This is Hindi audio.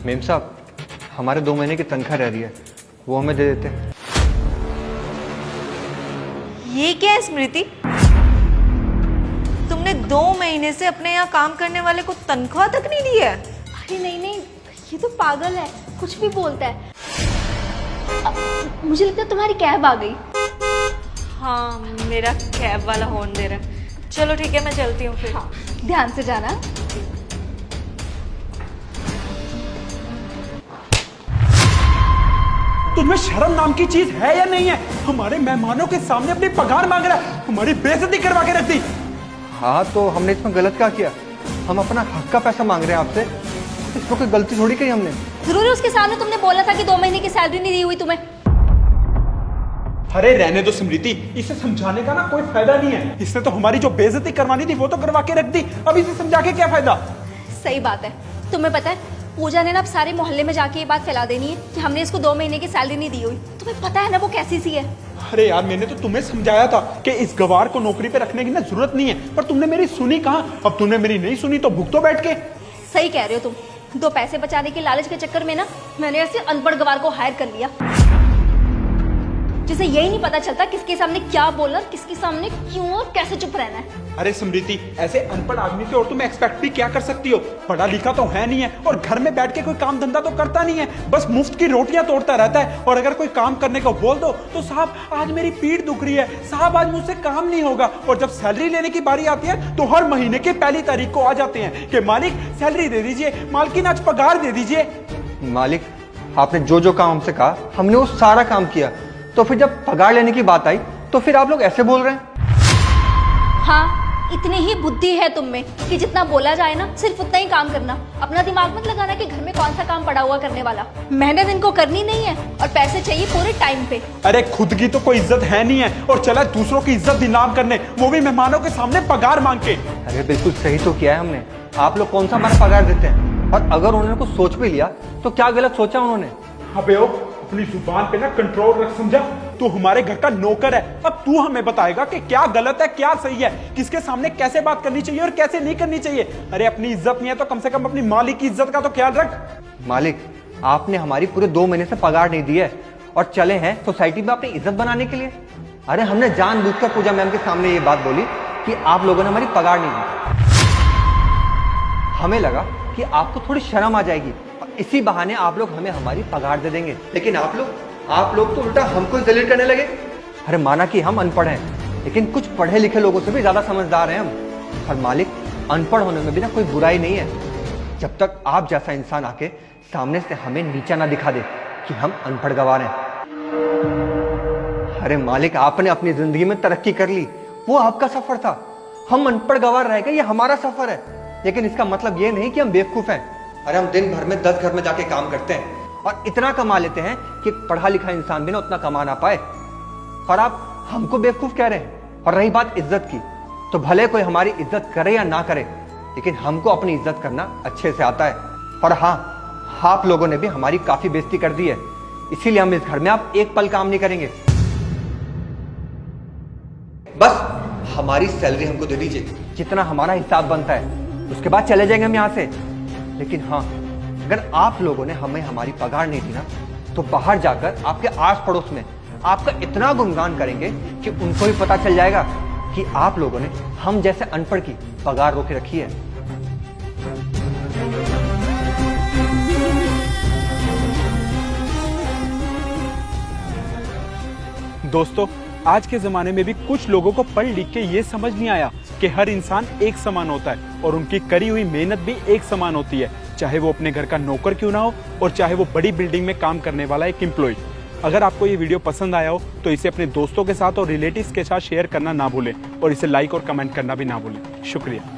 मेम साहब, हमारे 2 महीने की तनख्वाह रह रही है, वो हमें दे देते। ये क्या है स्मृति? तुमने 2 महीने से अपने यहाँ काम करने वाले को तनख्वाह तक नहीं दी है? अरे नहीं नहीं, ये तो पागल है, कुछ भी बोलता है। मुझे लगता है तुम्हारी कैब आ गई। हाँ, मेरा कैब वाला हॉर्न दे रहा है। चलो ठीक है, मैं चलती हूँ फिर। हाँ, ध्यान से जाना। तुम्हें शर्म नाम की चीज है या नहीं है? हमारे मेहमानों के सामने अपनी पगार मांग रहा है, हमारी बेइज्जती करवा के रख दी। हाँ, तो हमने इसमें गलत क्या किया? हम अपना हक का पैसा मांग रहे हैं आपसे, इसमें कोई गलती थोड़ी की हमने। जरूर उसके सामने तुमने बोला था कि 2 महीने की सैलरी नहीं दी हुई तुम्हें। अरे रहने दो स्मृति, इसे समझाने का ना कोई फायदा नहीं है। इसने तो हमारी जो बेइज्जती करवानी थी वो तो करवा के रख दी, अब इसे समझा के क्या फायदा? सही बात है। तुम्हें पता है पूजा ने ना अब सारे मोहल्ले में जाके ये बात फैला देनी है कि हमने इसको 2 महीने की सैलरी नहीं दी हुई। तुम्हें पता है ना वो कैसी सी है। अरे यार, मैंने तो तुम्हें समझाया था कि इस गवार को नौकरी पे रखने की ना जरूरत नहीं है, पर तुमने मेरी सुनी कहाँ? अब तुमने मेरी नहीं सुनी तो भुगतो बैठ के। सही कह रहे हो तुम। 2 पैसे बचाने के लालच के चक्कर में ना मैंने ऐसे अनपढ़ गवार को हायर कर लिया, जिसे यही नहीं पता चलता किसके सामने क्या बोलना, किसके सामने क्यों और कैसे चुप रहना है। अरे स्मृति, ऐसे अनपढ़ आदमी से और तुम एक्सपेक्ट भी क्या कर सकती हो? पढ़ा लिखा तो है नहीं है और घर में बैठ के कोई काम धंधा तो करता नहीं है, बस मुफ्त की रोटियां तोड़ता रहता है। और अगर कोई काम करने को बोल दो तो साहब आज मेरी पीठ दुख रही है, साहब आज मुझसे काम नहीं होगा। और जब सैलरी लेने की बारी आती है तो हर महीने की पहली तारीख को आ जाते हैं कि मालिक सैलरी दे दीजिए, मालकिन आज पगार दे दीजिए। मालिक, आपने जो जो काम हमसे कहा हमने वो सारा काम किया, तो फिर जब पगार लेने की बात आई तो फिर आप लोग ऐसे बोल रहे हैं? हाँ, इतनी ही बुद्धि है तुम में कि जितना बोला जाए ना सिर्फ उतना ही काम करना। अपना दिमाग मत लगाना कि घर में कौन सा काम पड़ा हुआ करने वाला। मेहनत इनको करनी नहीं है और पैसे चाहिए पूरे टाइम पे। अरे खुद की तो कोई इज्जत है नहीं है और चला दूसरों की इज्जत नीलाम करने, वो भी मेहमानों के सामने पगार मांग के। अरे बिल्कुल सही तो किया है हमने। आप लोग कौन सा हमारा पगार देते हैं? और अगर उन्होंने कुछ सोच भी लिया तो क्या गलत सोचा उन्होंने? अबे ओ, अपनी जुबान पे ना कंट्रोल रख, समझा? तू हमारे घर का नौकर है, अब तू हमें बताएगा कि क्या गलत है क्या सही है, किसके सामने कैसे बात करनी चाहिए और कैसे नहीं करनी चाहिए। अरे अपनी इज्जत नहीं है तो कम से कम अपनी मालिक की इज्जत का तो ख्याल रख। मालिक, आपने हमारी पूरे 2 महीने से पगार नहीं दी है और चले हैं सोसाइटी में अपनी इज्जत बनाने के लिए। अरे हमने जानबूझकर पूजा मैम के सामने ये बात बोली कि आप लोगों ने हमारी पगार नहीं दी। हमें लगा कि आपको थोड़ी शर्म आ जाएगी और इसी बहाने आप लोग हमें हमारी पगार दे देंगे, लेकिन आप लोग तो उल्टा हमको जलील करने लगे। अरे माना कि हम अनपढ़ हैं, लेकिन कुछ पढ़े लिखे लोगों से भी ज्यादा समझदार हैं हम। और मालिक, अनपढ़ होने में भी ना कोई बुराई नहीं है, जब तक आप जैसा इंसान आके सामने से हमें नीचा ना दिखा दे कि हम अनपढ़ गवार हैं। अरे मालिक, आपने अपनी जिंदगी में तरक्की कर ली, वो आपका सफर था। हम अनपढ़ गवार रह गए, ये हमारा सफर है। लेकिन इसका मतलब ये नहीं कि हम बेवकूफ हैं। अरे हम दिन भर में 10 घर में जाके काम करते हैं और इतना कमा लेते हैं कि पढ़ा लिखा इंसान भी ना उतना कमा ना पाए, और आप हमको बेवकूफ कह रहे हैं। और रही बात इज्जत की, तो भले कोई हमारी इज्जत करे या ना करे, लेकिन हमको अपनी इज्जत करना अच्छे से आता है। और हाँ, आप लोगों ने भी हमारी काफी बेइज्जती कर दी है, इसीलिए हम इस घर में आप एक पल काम नहीं करेंगे। बस हमारी सैलरी हमको दे दीजिए, जितना हमारा हिसाब बनता है, उसके बाद चले जाएंगे हम यहाँ से। लेकिन हाँ, अगर आप लोगों ने हमें हमारी पगार नहीं दी ना, तो बाहर जाकर आपके आस पड़ोस में आपका इतना गुणगान करेंगे कि उनको भी पता चल जाएगा कि आप लोगों ने हम जैसे अनपढ़ की पगार रोके रखी है। दोस्तों, आज के जमाने में भी कुछ लोगों को पढ़ लिख के ये समझ नहीं आया कि हर इंसान एक समान होता है और उनकी करी हुई मेहनत भी एक समान होती है, चाहे वो अपने घर का नौकर क्यों ना हो और चाहे वो बड़ी बिल्डिंग में काम करने वाला एक एम्प्लॉय। अगर आपको ये वीडियो पसंद आया हो तो इसे अपने दोस्तों के साथ और रिलेटिव्स के साथ शेयर करना ना भूलें और इसे लाइक और कमेंट करना भी ना भूलें। शुक्रिया।